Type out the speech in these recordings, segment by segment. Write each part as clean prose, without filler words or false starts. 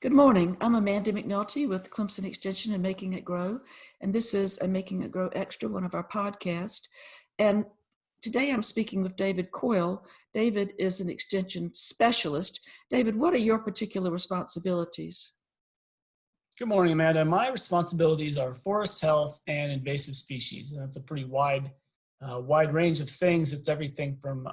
Good morning. I'm Amanda McNulty with Clemson Extension and Making It Grow. And this is a Making It Grow Extra, one of our podcasts. And today I'm speaking with David Coyle. David is an extension specialist. David, what are your particular responsibilities? Good morning, Amanda. My responsibilities are forest health and invasive species. And that's a pretty wide range of things. It's everything from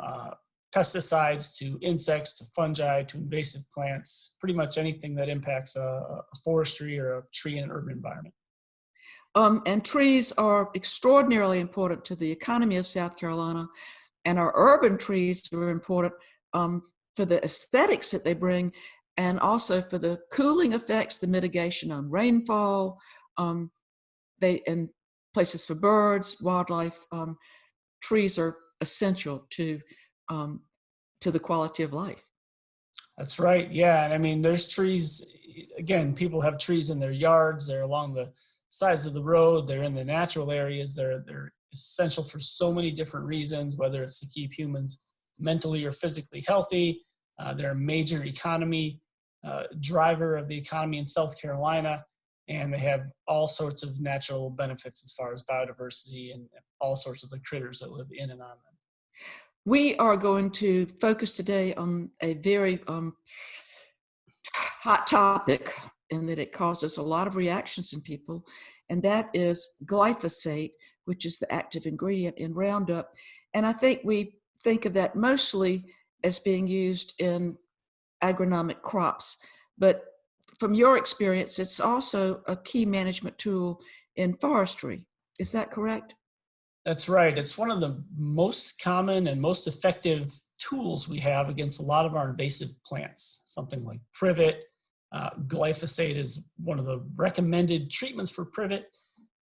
pesticides to insects to fungi to invasive plants, pretty much anything that impacts a forestry or a tree in an urban environment. And trees are extraordinarily important to the economy of South Carolina, and our urban trees are important for the aesthetics that they bring, and also for the cooling effects, the mitigation on rainfall, and places for birds, wildlife. Trees are essential to the quality of life. That's right. Yeah. And I mean, there's trees, again, people have trees in their yards, they're along the sides of the road, they're in the natural areas, they're essential for so many different reasons, whether it's to keep humans mentally or physically healthy. They're a major economy driver of the economy in South Carolina, and they have all sorts of natural benefits as far as biodiversity and all sorts of the critters that live in and on them. We are going to focus today on a very hot topic, in that it causes a lot of reactions in people, and that is glyphosate, which is the active ingredient in Roundup. And I think we think of that mostly as being used in agronomic crops. But from your experience, it's also a key management tool in forestry. Is that correct? That's right. It's one of the most common and most effective tools we have against a lot of our invasive plants, something like privet. Glyphosate is one of the recommended treatments for privet.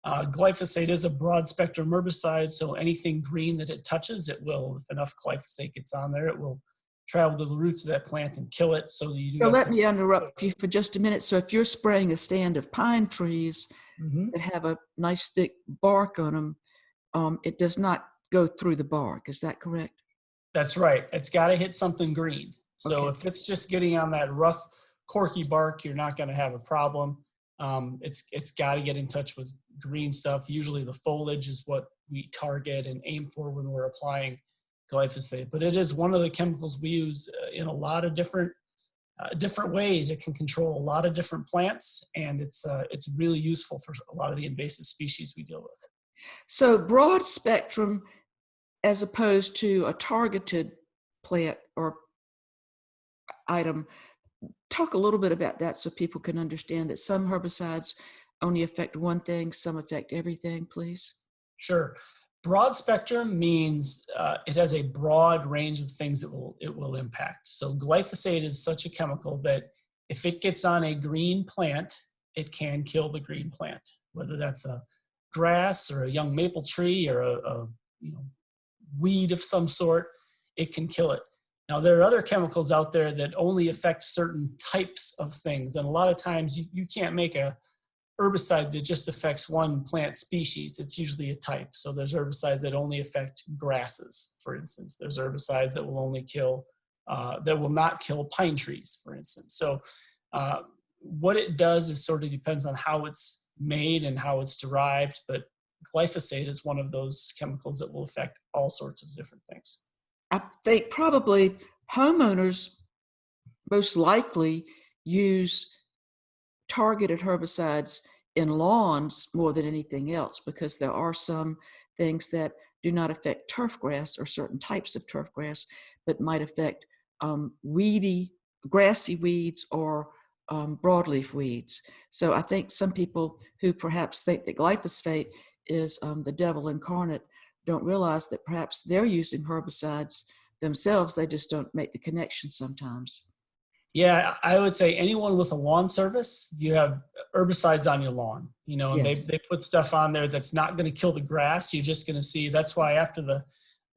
Glyphosate is a broad spectrum herbicide, so anything green that it touches, it will, if enough glyphosate gets on there, it will travel to the roots of that plant and kill it. So let me interrupt you for just a minute. So if you're spraying a stand of pine trees that have a nice thick bark on them, it does not go through the bark. Is that correct? That's right. It's got to hit something green. So Okay. If it's just getting on that rough, corky bark, you're not going to have a problem. It's got to get in touch with green stuff. Usually the foliage is what we target and aim for when we're applying glyphosate. But it is one of the chemicals we use in a lot of different ways. It can control a lot of different plants, and it's really useful for a lot of the invasive species we deal with. So broad spectrum as opposed to a targeted plant or item. Talk a little bit about that so people can understand that some herbicides only affect one thing, some affect everything, please. Sure. Broad spectrum means it has a broad range of things it will impact. So glyphosate is such a chemical that if it gets on a green plant, it can kill the green plant, whether that's a grass or a young maple tree or a weed of some sort, it can kill it. Now, there are other chemicals out there that only affect certain types of things. And a lot of times you can't make a herbicide that just affects one plant species. It's usually a type. So there's herbicides that only affect grasses, for instance. There's herbicides that will only kill, that will not kill pine trees, for instance. So what it does is sort of depends on how it's made and how it's derived, but glyphosate is one of those chemicals that will affect all sorts of different things. I think probably homeowners most likely use targeted herbicides in lawns more than anything else, because there are some things that do not affect turf grass or certain types of turf grass, but might affect weedy, grassy weeds or broadleaf weeds. So I think some people who perhaps think that glyphosate is the devil incarnate don't realize that perhaps they're using herbicides themselves. They just don't make the connection sometimes. Yeah, I would say anyone with a lawn service, you have herbicides on your lawn, and Yes. they put stuff on there that's not going to kill the grass. You're just going to see, that's why after the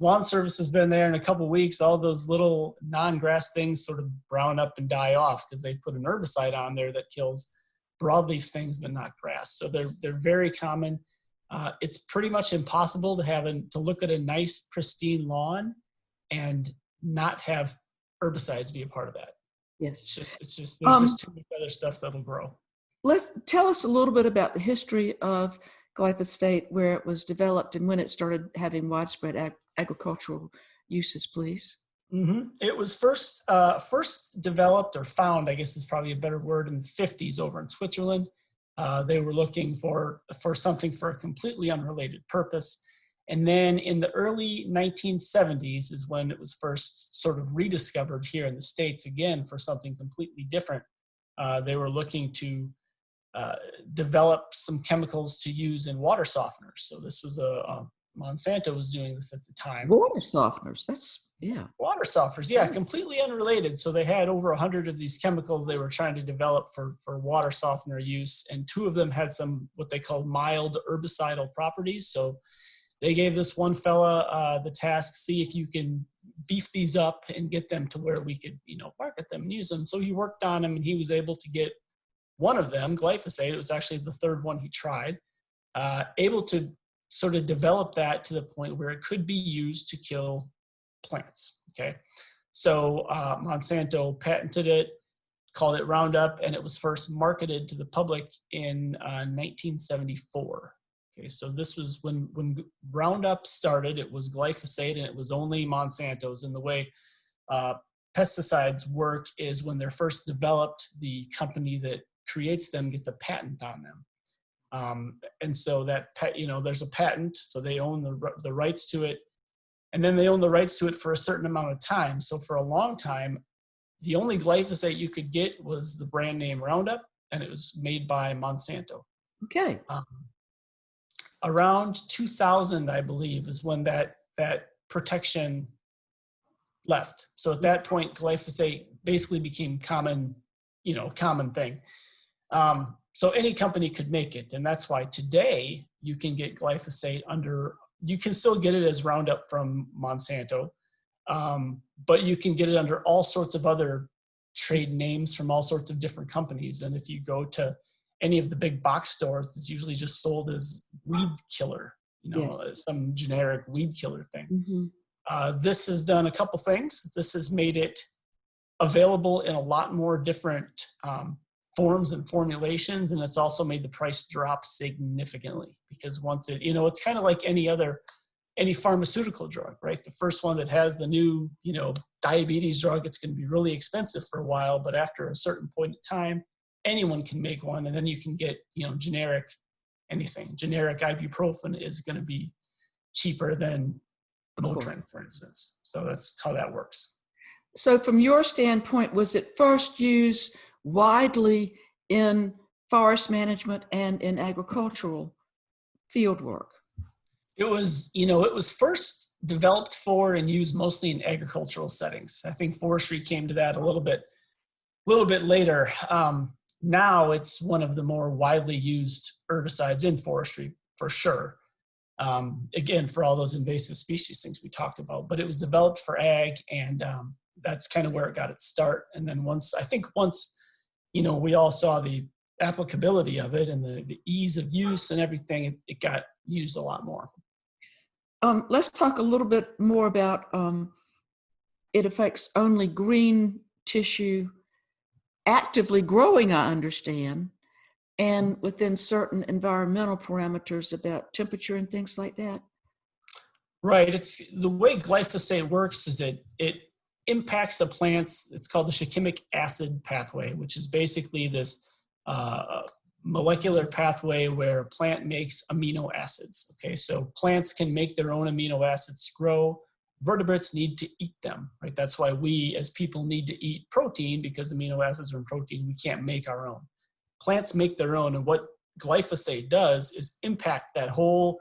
lawn service has been there in a couple of weeks, all those little non-grass things sort of brown up and die off because they put an herbicide on there that kills broadleaf things, but not grass. So they're very common. It's pretty much impossible to look at a nice, pristine lawn and not have herbicides be a part of that. Yes. There's just too much other stuff that'll grow. Let's tell us a little bit about the history of glyphosate, where it was developed and when it started having widespread agricultural uses, please. It was first developed or found, I guess is probably a better word, in the 50s over in Switzerland. They were looking for something for a completely unrelated purpose. And then in the early 1970s is when it was first sort of rediscovered here in the States, again, for something completely different. They were looking to develop some chemicals to use in water softeners. So this was Monsanto was doing this at the time. Water softeners, Water softeners, completely unrelated. So they had over 100 of these chemicals they were trying to develop for water softener use. And 2 of them had some, what they called mild herbicidal properties. So they gave this one fella the task, see if you can beef these up and get them to where we could, market them and use them. So he worked on them and he was able to get one of them, glyphosate, it was actually the 3rd one he tried, able to sort of develop that to the point where it could be used to kill plants, okay? So Monsanto patented it, called it Roundup, and it was first marketed to the public in 1974. Okay, so this was when Roundup started, it was glyphosate and it was only Monsanto's. And the way pesticides work is when they're first developed, the company that creates them gets a patent on them. And so that, there's a patent, so they own the rights to it. And then they own the rights to it for a certain amount of time. So for a long time, the only glyphosate you could get was the brand name Roundup, and it was made by Monsanto. Okay. Around 2000, I believe, is when that protection left. So at that point, glyphosate basically became common thing. So any company could make it. And that's why today you can get glyphosate you can still get it as Roundup from Monsanto, but you can get it under all sorts of other trade names from all sorts of different companies. And if you go to any of the big box stores, it's usually just sold as weed killer, some generic weed killer thing. Mm-hmm. This has done a couple things. This has made it available in a lot more different forms and formulations, and it's also made the price drop significantly, because once it's kind of like any pharmaceutical drug, right? The first one that has the new, diabetes drug, it's going to be really expensive for a while, but after a certain point in time, anyone can make one, and then you can get, generic anything. Generic ibuprofen is going to be cheaper than Motrin, for instance. So that's how that works. So from your standpoint, was it first used widely in forest management and in agricultural field work? It was first developed for and used mostly in agricultural settings. I think forestry came to that a little bit later. Now it's one of the more widely used herbicides in forestry, for sure. Again, for all those invasive species things we talked about, but it was developed for ag, and that's kind of where it got its start. And then once we all saw the applicability of it and the ease of use and everything, it got used a lot more. Let's talk a little bit more about it affects only green tissue, actively growing, I understand, and within certain environmental parameters about temperature and things like that. Right. It's the way glyphosate works is it impacts the plants. It's called the shikimic acid pathway, which is basically this molecular pathway where a plant makes amino acids. Okay, so plants can make their own amino acids to grow. Vertebrates need to eat them, right? That's why we as people need to eat protein, because amino acids are in protein. We can't make our own. Plants make their own, and what glyphosate does is impact that whole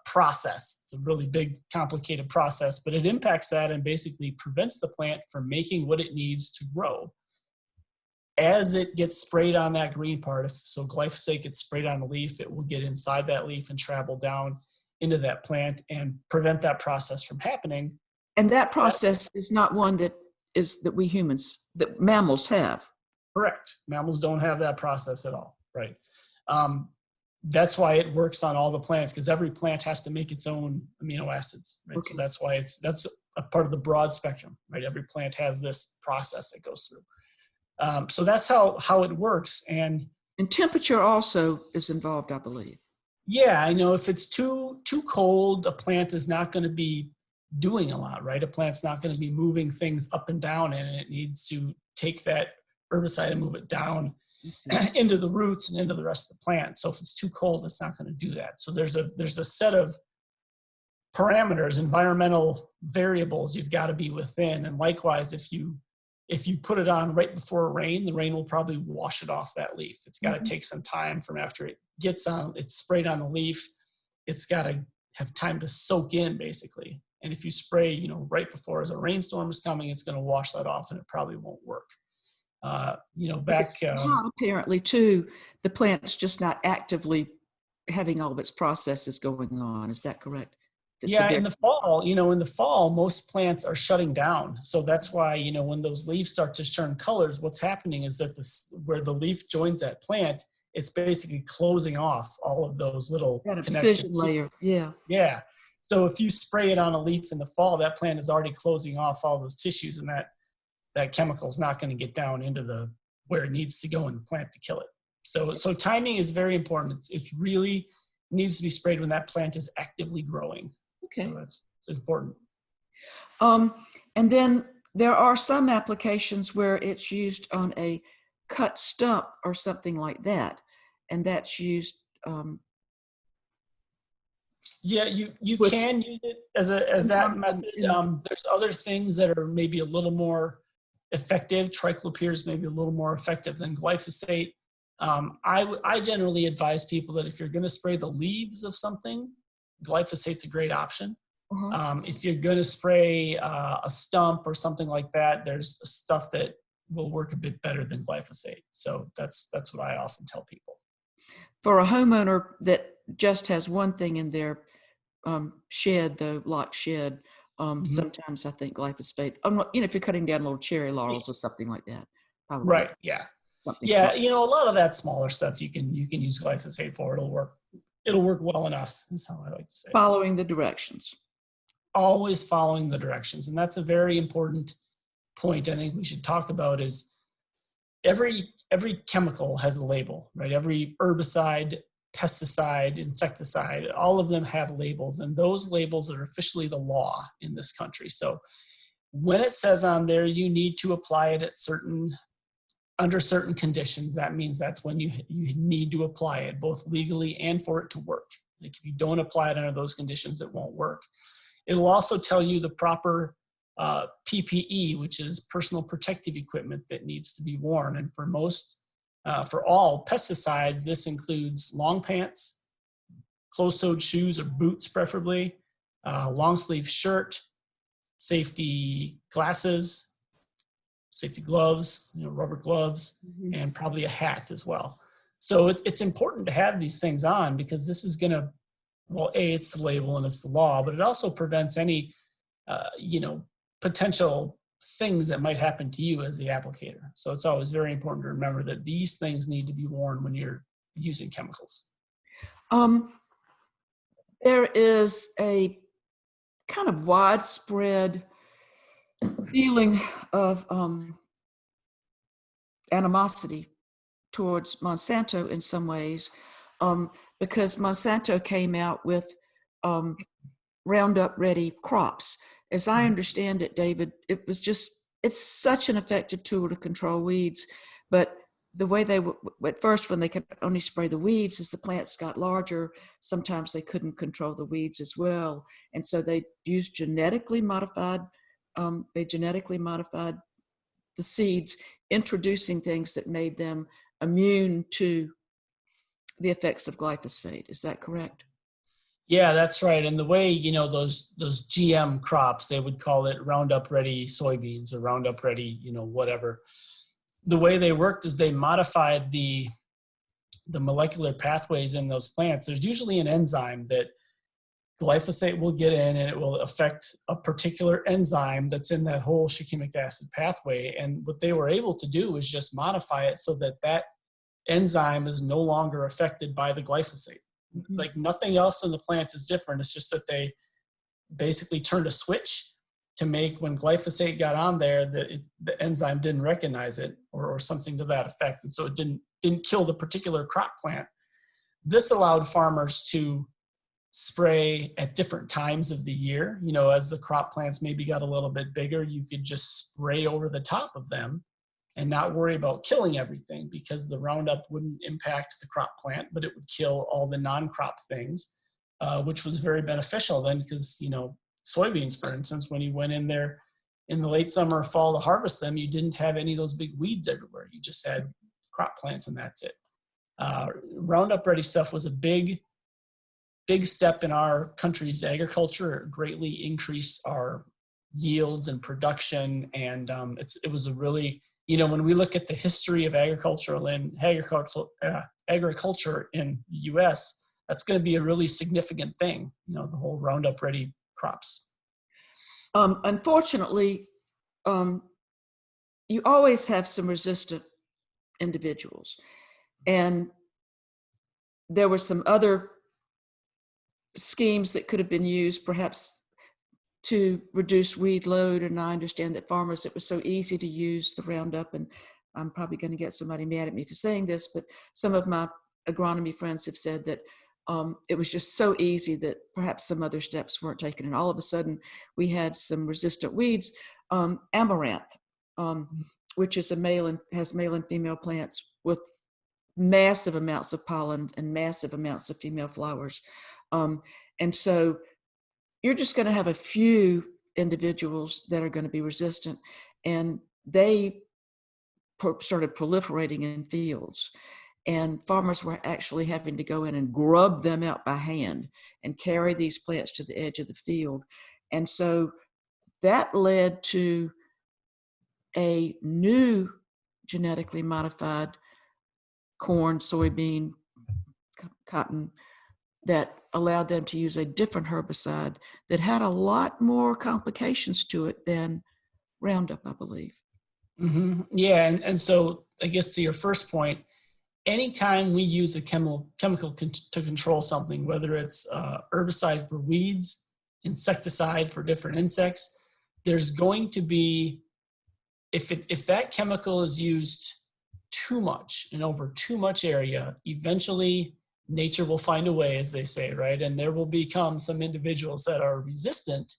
process. It's a really big, complicated process, but it impacts that and basically prevents the plant from making what it needs to grow. As it gets sprayed on that green part, so glyphosate gets sprayed on the leaf, it will get inside that leaf and travel down into that plant and prevent that process from happening. And that process is not one that mammals have. Correct. Mammals don't have that process at all, right? That's why it works on all the plants, because every plant has to make its own amino acids, right? Okay. So that's why that's a part of the broad spectrum, right? Every plant has this process it goes through. So that's how it works. And temperature also is involved, I believe. yeah, I know if it's too cold, a plant is not going to be doing a lot, right? A plant's not going to be moving things up and down, and it needs to take that herbicide and move it down into the roots and into the rest of the plant. So if it's too cold, it's not going to do that. So there's a set of parameters, environmental variables you've got to be within. And likewise, if you put it on right before rain, the rain will probably wash it off that leaf. It's got to take some time from after it gets on, it's sprayed on the leaf. It's got to have time to soak in, basically. And if you spray, right before as a rainstorm is coming, it's going to wash that off, and it probably won't work. Apparently, too, the plant's just not actively having all of its processes going on. Is that correct? Yeah, in the fall, most plants are shutting down. So that's why, when those leaves start to turn colors, what's happening is that where the leaf joins that plant, it's basically closing off all of those little precision layer. Yeah. Yeah. So if you spray it on a leaf in the fall, that plant is already closing off all those tissues, and that chemical is not going to get down into where it needs to go in the plant to kill it. So timing is very important. It really needs to be sprayed when that plant is actively growing. Okay. So it's important. And then there are some applications where it's used on a cut stump or something like that, and that's used. Yeah, you can use it as that method. There's other things that are maybe a little more effective. Triclopyr is maybe a little more effective than glyphosate. I generally advise people that if you're going to spray the leaves of something, glyphosate's a great option. If you're going to spray a stump or something like that, there's stuff that will work a bit better than glyphosate. So that's what I often tell people. For a homeowner that just has one thing in their shed, the lock shed, sometimes I think glyphosate, if you're cutting down little cherry laurels or something like that. Probably. Right, yeah. Yeah, a lot of that smaller stuff you can use glyphosate for. It'll work. It'll work well enough, is how I like to say. Following the directions. Always following the directions. And that's a very important point I think we should talk about is every chemical has a label, right? Every herbicide, pesticide, insecticide, all of them have labels, and those labels are officially the law in this country. So when it says on there you need to apply it under certain conditions, that means that's when you need to apply it, both legally and for it to work. Like if you don't apply it under those conditions, it won't work. It'll also tell you the proper PPE, which is personal protective equipment that needs to be worn. And for all pesticides, this includes long pants, closed-toed shoes or boots preferably, long sleeve shirt, safety glasses, safety gloves, rubber gloves, and probably a hat as well. So it's important to have these things on because this is going to, it's the label and it's the law, but it also prevents any, potential things that might happen to you as the applicator. So it's always very important to remember that these things need to be worn when you're using chemicals. There is a kind of widespread feeling of animosity towards Monsanto in some ways, because Monsanto came out with Roundup Ready crops. As I understand it, David, it's such an effective tool to control weeds, but the way they at first, when they could only spray the weeds, as the plants got larger, sometimes they couldn't control the weeds as well. And so they used genetically modified the seeds, introducing things that made them immune to the effects of glyphosate. Is that correct? Yeah, that's right. And the way, those GM crops, they would call it Roundup Ready soybeans or Roundup Ready, whatever. The way they worked is they modified the molecular pathways in those plants. There's usually an enzyme that glyphosate will get in, and it will affect a particular enzyme that's in that whole shikimic acid pathway. And what they were able to do is just modify it so that enzyme is no longer affected by the glyphosate. Like nothing else in the plant is different. It's just that they basically turned a switch to make when glyphosate got on there, the enzyme didn't recognize it or something to that effect. And so it didn't kill the particular crop plant. This allowed farmers to spray at different times of the year. You know, as the crop plants maybe got a little bit bigger, you could just spray over the top of them and not worry about killing everything, because the Roundup wouldn't impact the crop plant, but it would kill all the non-crop things, which was very beneficial then, because, you know, soybeans, for instance, when you went in there in the late summer or fall to harvest them, you didn't have any of those big weeds everywhere. You just had crop plants and that's it. Roundup Ready stuff was a big step in our country's agriculture. It greatly increased our yields and production. And it was a really, you know, when we look at the history of agriculture in the US, that's going to be a really significant thing, you know, the whole Roundup Ready crops. Unfortunately, you always have some resistant individuals. And there were some other schemes that could have been used perhaps to reduce weed load. And I understand that farmers, it was so easy to use the Roundup, and I'm probably going to get somebody mad at me for saying this, but some of my agronomy friends have said that it was just so easy that perhaps some other steps weren't taken. And all of a sudden we had some resistant weeds. Amaranth, which is has male and female plants with massive amounts of pollen and massive amounts of female flowers. And so you're just going to have a few individuals that are going to be resistant, and they started proliferating in fields. And farmers were actually having to go in and grub them out by hand and carry these plants to the edge of the field. And so that led to a new genetically modified corn, soybean, cotton that allowed them to use a different herbicide that had a lot more complications to it than Roundup, I believe. Mm-hmm. Yeah, and so I guess to your first point, anytime we use a chemical to control something, whether it's herbicide for weeds, insecticide for different insects, there's going to be, if that chemical is used too much and over too much area, eventually nature will find a way, as they say, right? And there will become some individuals that are resistant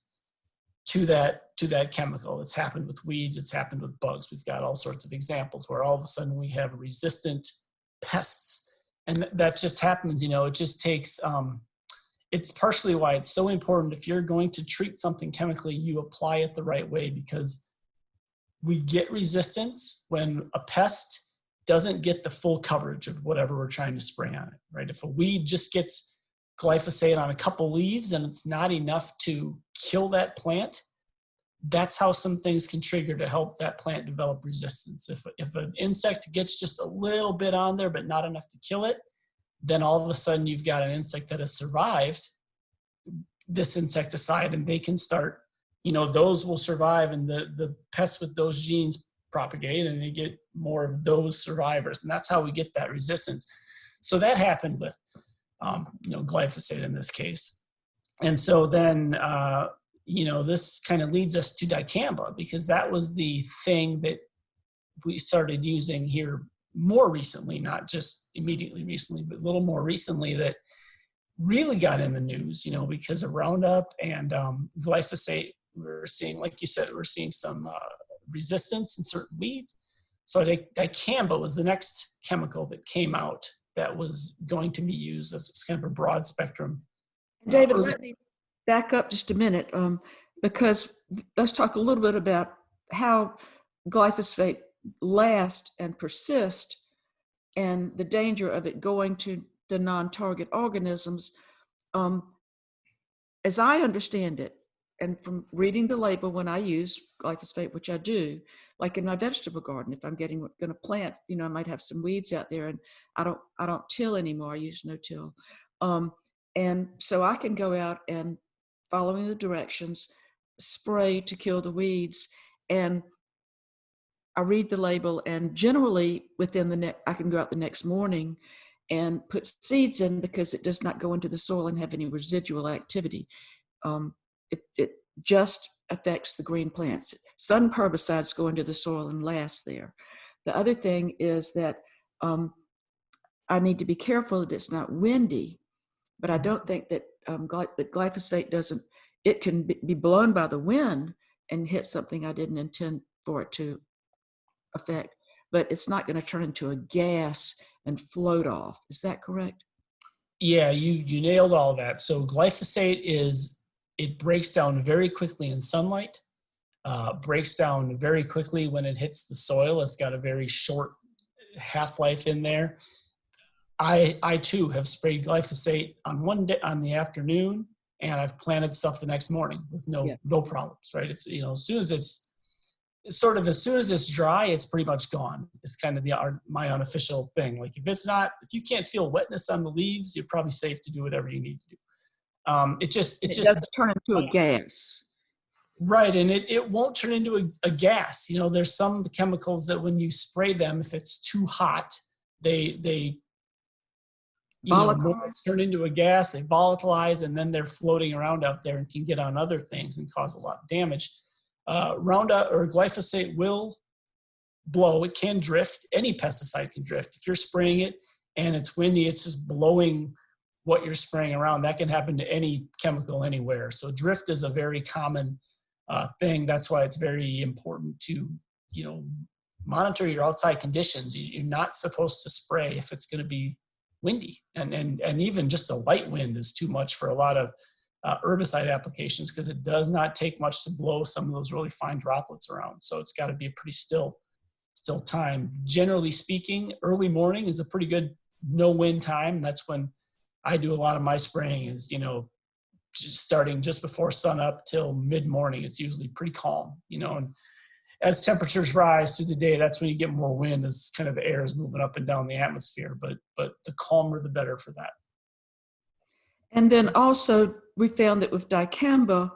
to that chemical. It's happened with weeds, it's happened with bugs. We've got all sorts of examples where all of a sudden we have resistant pests, and that just happens. You know, it just takes it's partially why it's so important, if you're going to treat something chemically, you apply it the right way, because we get resistance when a pest doesn't get the full coverage of whatever we're trying to spray on it, right? If a weed just gets glyphosate on a couple leaves and it's not enough to kill that plant, that's how some things can trigger to help that plant develop resistance. If an insect gets just a little bit on there but not enough to kill it, then all of a sudden you've got an insect that has survived this insecticide, and they can start, you know, those will survive, and the pests with those genes propagate, and they get more of those survivors, and that's how we get that resistance. So that happened with you know, glyphosate in this case. And so then you know, this kind of leads us to dicamba, because that was the thing that we started using here more recently, not just immediately recently, but a little more recently, that really got in the news, you know, because of Roundup and glyphosate. We're seeing, like you said, we're seeing some resistance in certain weeds. So dicamba was the next chemical that came out that was going to be used as kind of a broad spectrum. David, let me back up just a minute, because let's talk a little bit about how glyphosate lasts and persists, and the danger of it going to the non-target organisms. As I understand it, and from reading the label when I use glyphosate, which I do, like in my vegetable garden, if I'm going to plant, you know, I might have some weeds out there, and I don't till anymore. I use no-till, and so I can go out and, following the directions, spray to kill the weeds. And I read the label, and generally within I can go out the next morning and put seeds in, because it does not go into the soil and have any residual activity. It just affects the green plants. Some herbicides go into the soil and last there. The other thing is that I need to be careful that it's not windy, but I don't think that glyphosate doesn't, it can be blown by the wind and hit something I didn't intend for it to affect, but it's not going to turn into a gas and float off. Is that correct? Yeah, you nailed all that. So glyphosate it breaks down very quickly in sunlight, breaks down very quickly when it hits the soil. It's got a very short half-life in there. I too have sprayed glyphosate on one day on the afternoon, and I've planted stuff the next morning with no problems, right? It's, as soon as as soon as it's dry, it's pretty much gone. It's kind of my unofficial thing. Like if you can't feel wetness on the leaves, you're probably safe to do whatever you need to do. It just doesn't turn into a gas. Right, and it won't turn into a gas. There's some chemicals that when you spray them, if it's too hot, they turn into a gas, they volatilize, and then they're floating around out there and can get on other things and cause a lot of damage. Roundup or glyphosate will blow. It can drift. Any pesticide can drift. If you're spraying it and it's windy, it's just blowing what you're spraying around. That can happen to any chemical anywhere. So drift is a very common thing. That's why it's very important to, monitor your outside conditions. You're not supposed to spray if it's going to be windy, and even just a light wind is too much for a lot of herbicide applications, because it does not take much to blow some of those really fine droplets around. So it's got to be a pretty still time. Generally speaking, early morning is a pretty good no wind time. That's when I do a lot of my spraying, is starting just before sun up till mid morning. It's usually pretty calm, and as temperatures rise through the day, that's when you get more wind, as kind of the air is moving up and down the atmosphere. But the calmer, the better for that. And then also, we found that with dicamba,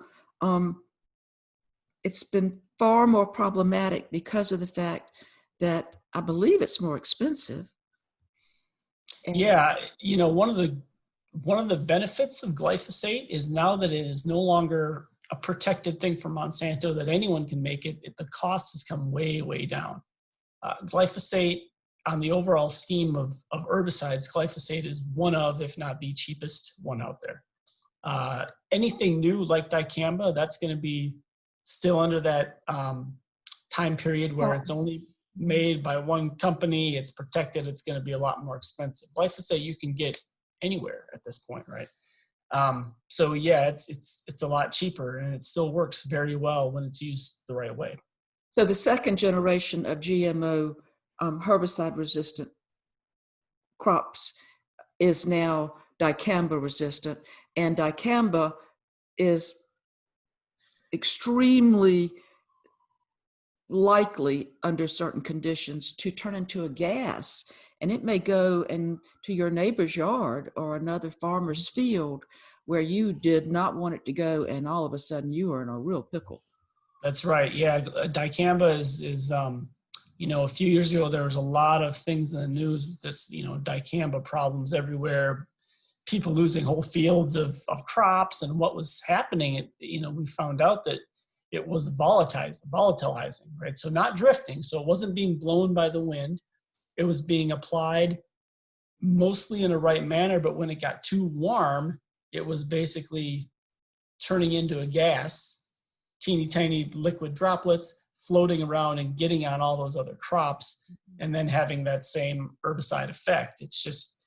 it's been far more problematic because of the fact that I believe it's more expensive. And yeah, one of the benefits of glyphosate is now that it is no longer a protected thing from Monsanto, that anyone can make it, the cost has come way, way down. Glyphosate, on the overall scheme of herbicides, glyphosate is one of, if not the cheapest one out there. Anything new like dicamba, that's going to be still under that time period where it's only made by one company, it's protected, it's going to be a lot more expensive. Glyphosate you can get anywhere at this point, right? So yeah, it's a lot cheaper, and it still works very well when it's used the right way. So the second generation of GMO herbicide resistant crops is now dicamba resistant, and dicamba is extremely likely under certain conditions to turn into a gas, and it may go into your neighbor's yard or another farmer's field where you did not want it to go, and all of a sudden you are in a real pickle. That's right. Yeah, dicamba is a few years ago there was a lot of things in the news with this, dicamba problems everywhere, people losing whole fields of crops, and what was happening. We found out that it was volatilizing, right? So not drifting. So it wasn't being blown by the wind. It was being applied mostly in a right manner, but when it got too warm, it was basically turning into a gas, teeny tiny liquid droplets floating around and getting on all those other crops, and then having that same herbicide effect. It's just,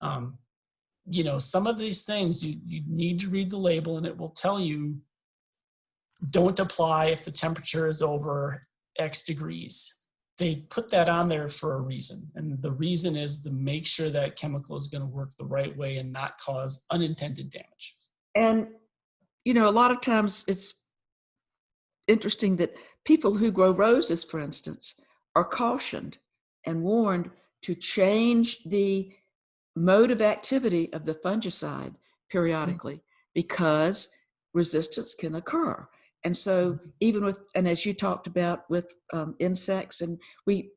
some of these things you need to read the label, and it will tell you, don't apply if the temperature is over X degrees. They put that on there for a reason. And the reason is to make sure that chemical is going to work the right way and not cause unintended damage. And, a lot of times it's interesting that people who grow roses, for instance, are cautioned and warned to change the mode of activity of the fungicide periodically, because resistance can occur. And so even and as you talked about with insects, and we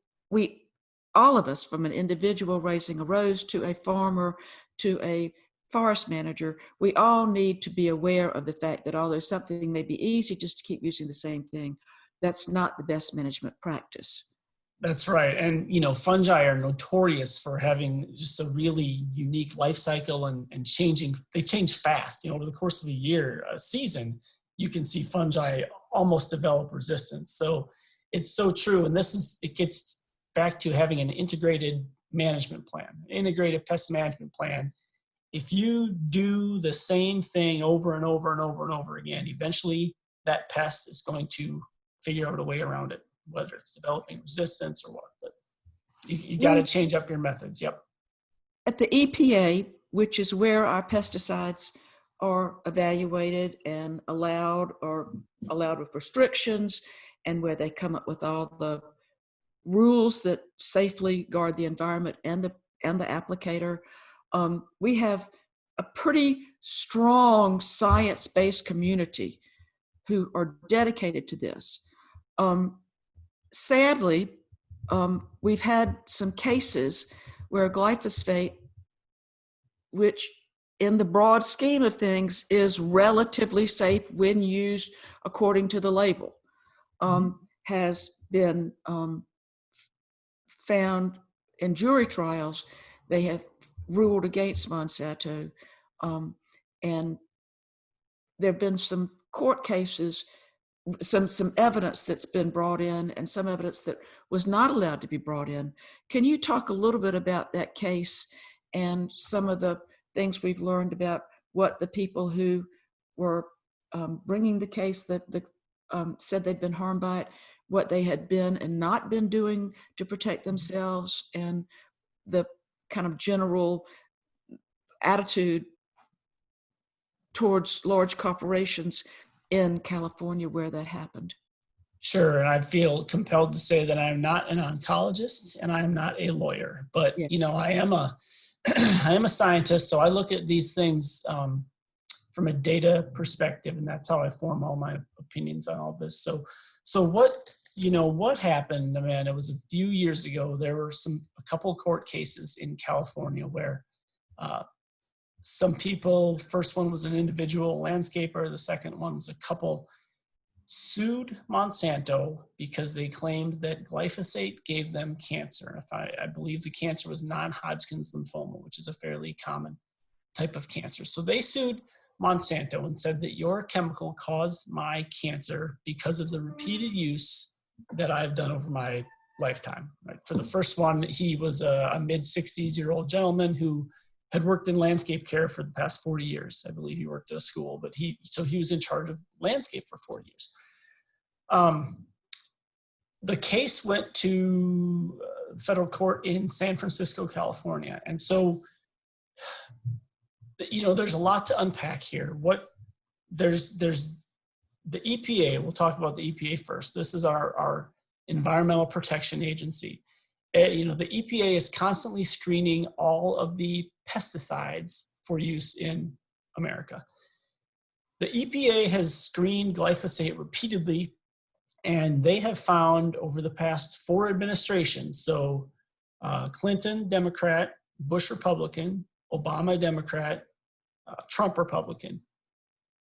all of us, from an individual raising a rose to a farmer to a forest manager, we all need to be aware of the fact that although something may be easy just to keep using the same thing, that's not the best management practice. That's right. And, you know, fungi are notorious for having just a really unique life cycle and changing. They change fast. You know, over the course of a year, a season, you can see fungi almost develop resistance. So it's so true. And it gets back to having an integrated management plan, integrated pest management plan. If you do the same thing over and over and over and over again, eventually that pest is going to figure out a way around it, whether it's developing resistance or what. But you got to change up your methods. Yep. At the EPA, which is where our pesticides are evaluated and allowed with restrictions, and where they come up with all the rules that safely guard the environment and the applicator, we have a pretty strong science-based community who are dedicated to this. Sadly, we've had some cases where glyphosate, which in the broad scheme of things is relatively safe when used according to the label, has been found in jury trials. They have ruled against Monsanto, and there have been some court cases, some evidence that's been brought in and some evidence that was not allowed to be brought in. Can you talk a little bit about that case and some of the things we've learned about what the people who were bringing the case that said they'd been harmed by it, what they had been and not been doing to protect themselves, and the kind of general attitude towards large corporations in California where that happened? Sure. And I feel compelled to say that I'm not an oncologist and I'm not a lawyer, but Yeah. you know, I am a scientist. So I look at these things from a data perspective, and that's how I form all my opinions on all this. So what happened, man, it was a few years ago, there were a couple court cases in California where some people, first one was an individual landscaper, the second one was a couple, sued Monsanto because they claimed that glyphosate gave them cancer. I believe the cancer was non-Hodgkin's lymphoma, which is a fairly common type of cancer. So they sued Monsanto and said that your chemical caused my cancer because of the repeated use that I've done over my lifetime. Right? For the first one, he was a mid-60s-year-old gentleman who had worked in landscape care for the past 40 years. I believe he worked at a school, but he was in charge of landscape for 40 years. The case went to federal court in San Francisco, California. And so, you know, there's a lot to unpack here. There's the EPA, we'll talk about the EPA first. This is our Environmental Protection Agency. You know, the EPA is constantly screening all of the pesticides for use in America. The EPA has screened glyphosate repeatedly, and they have found over the past 4 administrations, so Clinton, Democrat, Bush, Republican, Obama, Democrat, Trump, Republican,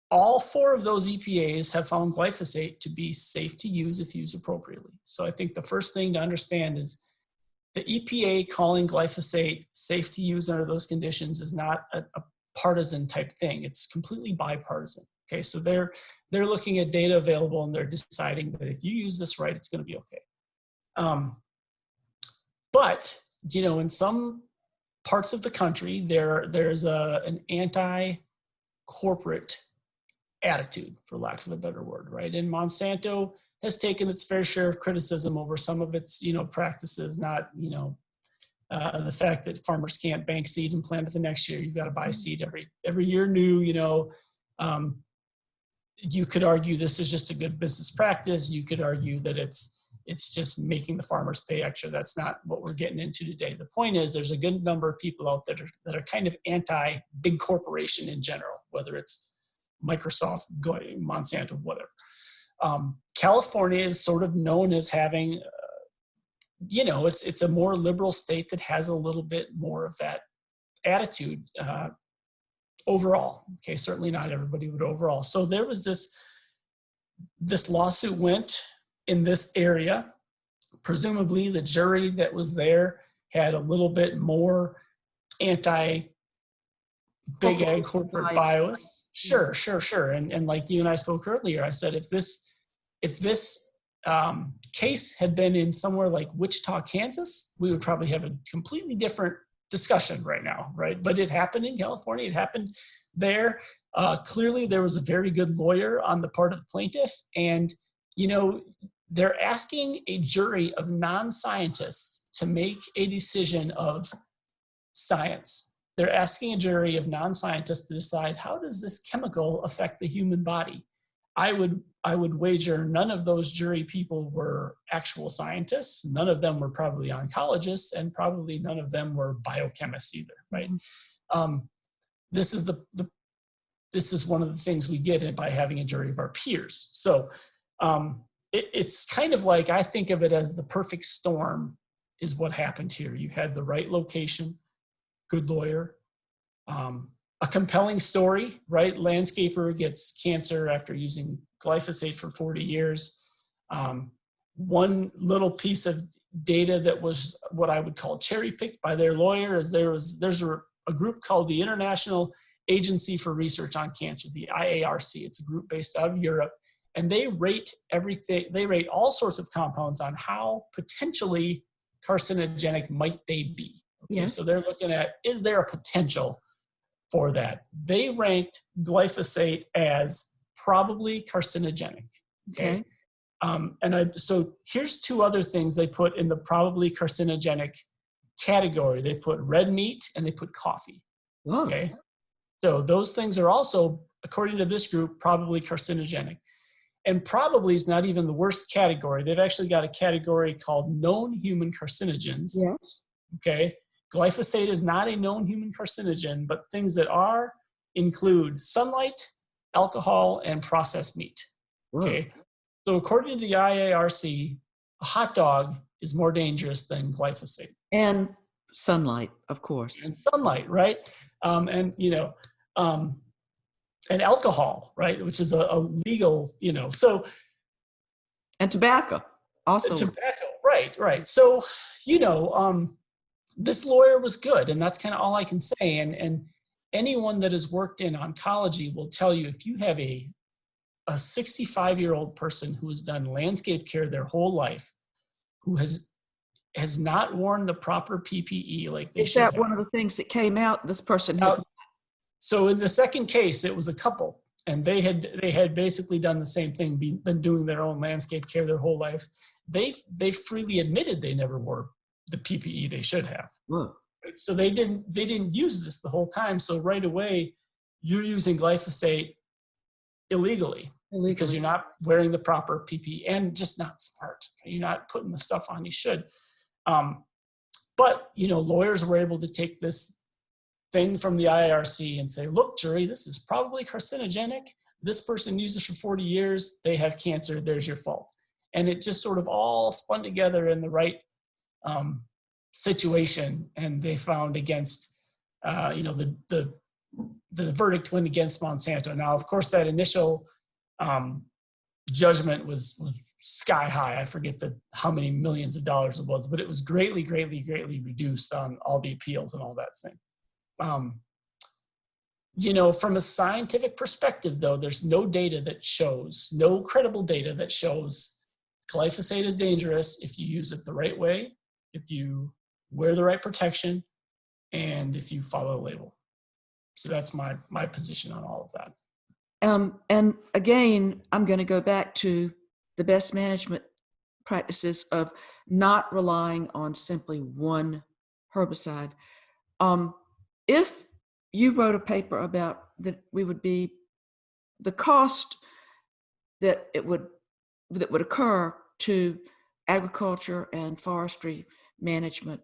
all 4 of those EPAs have found glyphosate to be safe to use if used appropriately. So I think the first thing to understand is the EPA calling glyphosate safe to use under those conditions is not a partisan type thing. It's completely bipartisan. Okay, so they're looking at data available and they're deciding that if you use this right, it's going to be okay. But you know, in some parts of the country, there's an anti-corporate attitude, for lack of a better word, right? And Monsanto has taken its fair share of criticism over some of its, you know, practices, not, you know, the fact that farmers can't bank seed and plant it the next year. You've got to buy seed every year new, you know. You could argue this is just a good business practice. You could argue that it's just making the farmers pay extra. That's not what we're getting into today. The point is there's a good number of people out there that are kind of anti-big corporation in general, whether it's Microsoft, Monsanto, whatever. California is sort of known as having, you know, it's a more liberal state that has a little bit more of that attitude overall. Okay, certainly not everybody, but overall. So there was this lawsuit went in this area. Presumably the jury that was there had a little bit more anti big ag corporate bias. Sure. And like you and I spoke earlier, I said, if this case had been in somewhere like Wichita, Kansas, we would probably have a completely different discussion right now, right? But it happened in California. It happened there. Clearly, there was a very good lawyer on the part of the plaintiff. And, they're asking a jury of non-scientists to make a decision of science. They're asking a jury of non-scientists to decide, how does this chemical affect the human body? I would wager none of those jury people were actual scientists. None of them were probably oncologists, and probably none of them were biochemists either, right? This is one of the things we get by having a jury of our peers. So it's kind of like, I think of it as the perfect storm is what happened here. You had the right location, good lawyer, a compelling story, right? Landscaper gets cancer after using glyphosate for 40 years. One little piece of data that was what I would call cherry-picked by their lawyer is there's a group called the International Agency for Research on Cancer, the IARC. It's a group based out of Europe, and they rate everything. They rate all sorts of compounds on how potentially carcinogenic might they be. Okay, yes. So they're looking at, is there a potential for that? They ranked glyphosate as probably carcinogenic. Okay. So here's two other things they put in the probably carcinogenic category. They put red meat and they put coffee. Whoa. Okay. So those things are also, according to this group, probably carcinogenic. And probably is not even the worst category. They've actually got a category called known human carcinogens. Yes. Okay. Glyphosate is not a known human carcinogen, but things that are include sunlight, alcohol, and processed meat. Okay. So according to the IARC, a hot dog is more dangerous than glyphosate. And sunlight, of course. And sunlight, right? And alcohol, right? Which is a legal, so. And tobacco also. Tobacco, right. So, this lawyer was good, and that's kind of all I can say. And anyone that has worked in oncology will tell you, if you have a 65-year-old person who has done landscape care their whole life, who has not worn the proper PPE like they should have. Is that one of the things that came out? This person had. So in the second case, it was a couple, and they had basically done the same thing, been doing their own landscape care their whole life. They freely admitted they never wore the PPE they should have. Whoa. So they didn't use this the whole time. So right away, you're using glyphosate illegally because you're not wearing the proper PPE and just not smart. You're not putting the stuff on you should. But lawyers were able to take this thing from the IARC and say, look, jury, this is probably carcinogenic. This person used it for 40 years. They have cancer. There's your fault. And it just sort of all spun together in the right situation. And they found against, the verdict went against Monsanto. Now, of course, that initial judgment was sky high. I forget how many millions of dollars it was, but it was greatly, greatly, greatly reduced on all the appeals and all that thing. From a scientific perspective, though, there's no credible data that shows glyphosate is dangerous if you use it the right way, if you wear the right protection, and if you follow the label. So that's my position on all of that. And again, I'm going to go back to the best management practices of not relying on simply one herbicide. If you wrote a paper about that, the cost that would occur to agriculture and forestry management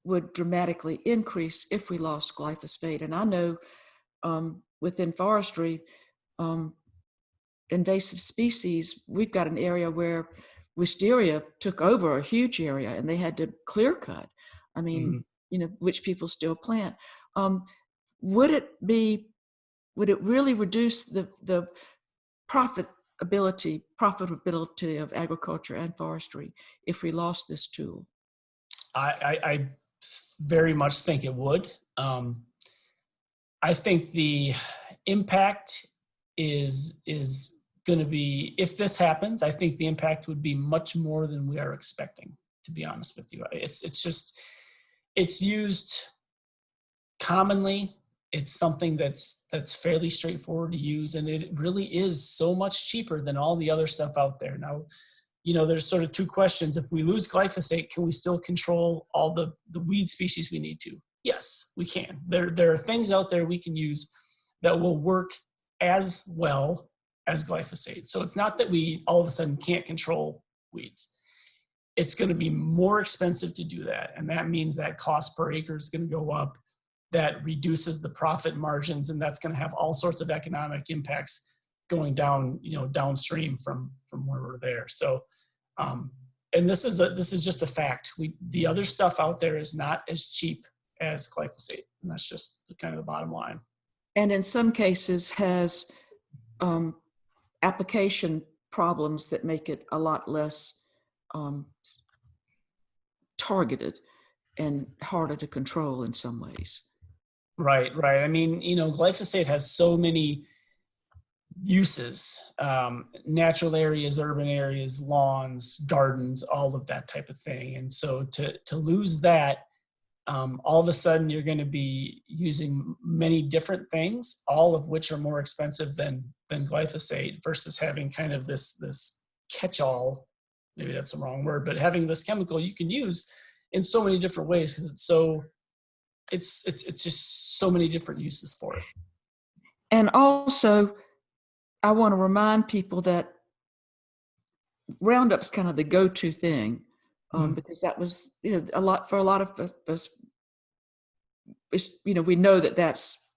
would dramatically increase if we lost glyphosate. And I know within forestry, invasive species, we've got an area where wisteria took over a huge area and they had to clear cut. I mean, which people still plant. would it really reduce the profitability of agriculture and forestry if we lost this tool? I very much think it would. I think the impact is going to be, if this happens, I think the impact would be much more than we are expecting, to be honest with you. It's used commonly. It's something that's fairly straightforward to use, and it really is so much cheaper than all the other stuff out there. Now, there's sort of two questions. If we lose glyphosate, can we still control all the weed species we need to? Yes, we can. There are things out there we can use that will work as well as glyphosate. So it's not that we all of a sudden can't control weeds. It's going to be more expensive to do that. And that means that cost per acre is going to go up. That reduces the profit margins, and that's going to have all sorts of economic impacts going down, downstream from where we're there. So, and this is just a fact. The other stuff out there is not as cheap as glyphosate, and that's just kind of the bottom line. And in some cases has application problems that make it a lot less targeted and harder to control in some ways. Right. I mean, glyphosate has so many uses, natural areas, urban areas, lawns, gardens, all of that type of thing. And so to lose that, all of a sudden you're going to be using many different things, all of which are more expensive than glyphosate, versus having kind of this catch-all, maybe that's the wrong word, but having this chemical you can use in so many different ways, because it's just so many different uses for it. And also, I want to remind people that Roundup's kind of the go-to thing, because that was, a lot of us, we know that that's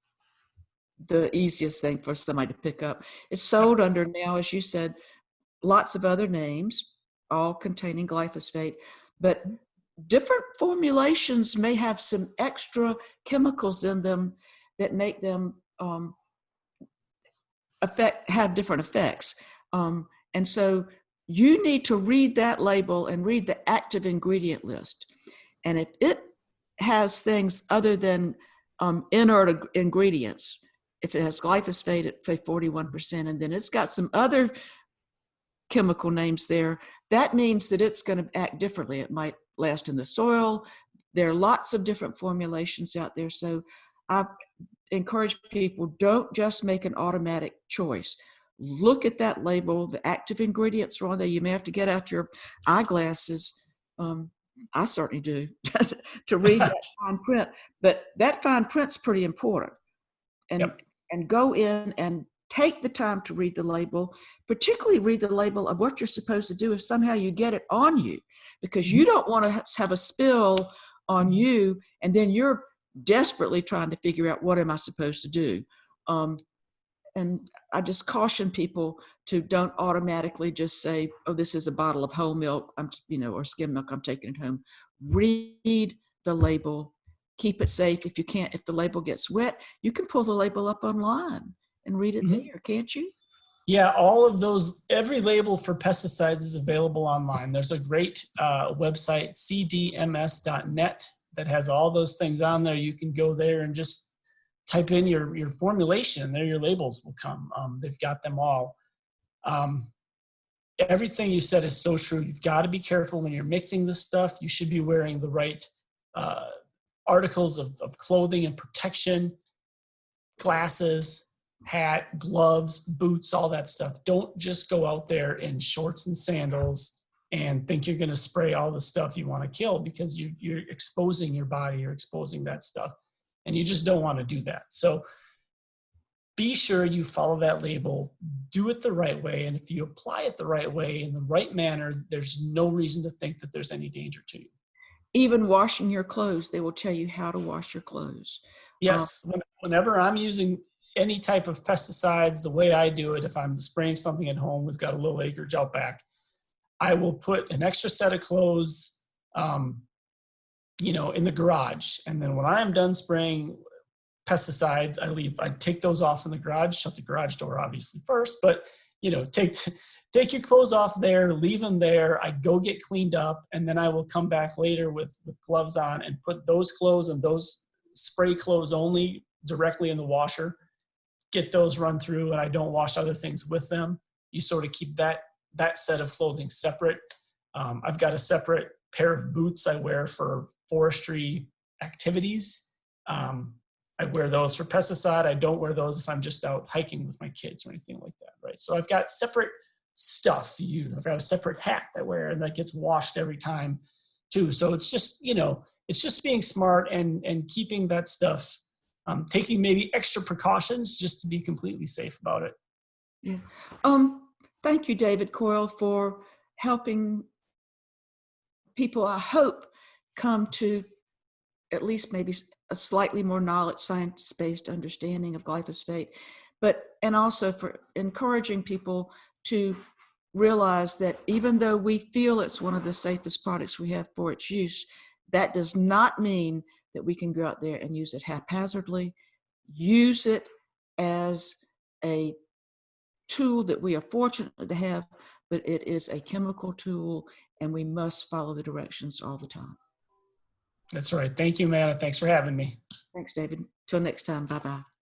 the easiest thing for somebody to pick up. It's sold under now, as you said, lots of other names, all containing glyphosate, but different formulations may have some extra chemicals in them that make them have different effects. And so you need to read that label and read the active ingredient list. And if it has things other than inert ingredients, if it has glyphosate at, say, 41%, and then it's got some other chemical names there, that means that it's going to act differently. It might last in the soil. There are lots of different formulations out there. So I encourage people, don't just make an automatic choice. Look at that label. The active ingredients are on there. You may have to get out your eyeglasses. I certainly do to read that fine print, but that fine print's pretty important. And go in and take the time to read the label, particularly read the label of what you're supposed to do if somehow you get it on you, because you don't want to have a spill on you and then you're desperately trying to figure out what am I supposed to do. And I just caution people to don't automatically just say, oh, this is a bottle of whole milk, or skim milk, I'm taking it home. Read the label, keep it safe. If the label gets wet, you can pull the label up online and read it there, can't you? Yeah, all of those, every label for pesticides is available online. There's a great website, cdms.net, that has all those things on there. You can go there and just type in your formulation, and there your labels will come. They've got them all. Everything you said is so true. You've got to be careful when you're mixing this stuff. You should be wearing the right articles of clothing and protection, glasses, hat, gloves, boots, all that stuff. Don't just go out there in shorts and sandals and think you're going to spray all the stuff you want to kill, because you're exposing your body, you're exposing that stuff, and you just don't want to do that. So be sure you follow that label, do it the right way, and if you apply it the right way in the right manner, there's no reason to think that there's any danger to you. Even washing your clothes, they will tell you how to wash your clothes. Yes, whenever I'm using any type of pesticides, the way I do it, if I'm spraying something at home, we've got a little acreage out back, I will put an extra set of clothes, in the garage. And then when I'm done spraying pesticides, I take those off in the garage, shut the garage door obviously first, but take your clothes off there, leave them there. I go get cleaned up, and then I will come back later with gloves on and put those clothes and those spray clothes only directly in the washer, get those run through, and I don't wash other things with them. You sort of keep that set of clothing separate. I've got a separate pair of boots I wear for forestry activities. I wear those for pesticide. I don't wear those if I'm just out hiking with my kids or anything like that, right? So I've got separate stuff to use. I've got a separate hat that I wear, and that gets washed every time too. So it's just, it's just being smart and keeping that stuff, taking maybe extra precautions just to be completely safe about it. Yeah. Thank you, David Coyle, for helping people, I hope, come to at least maybe a slightly more science-based understanding of glyphosate, and also for encouraging people to realize that even though we feel it's one of the safest products we have for its use, that does not mean that we can go out there and use it haphazardly. Use it as a tool that we are fortunate to have, but it is a chemical tool, and we must follow the directions all the time. That's right. Thank you, Amanda. Thanks for having me. Thanks, David. Till next time. Bye-bye.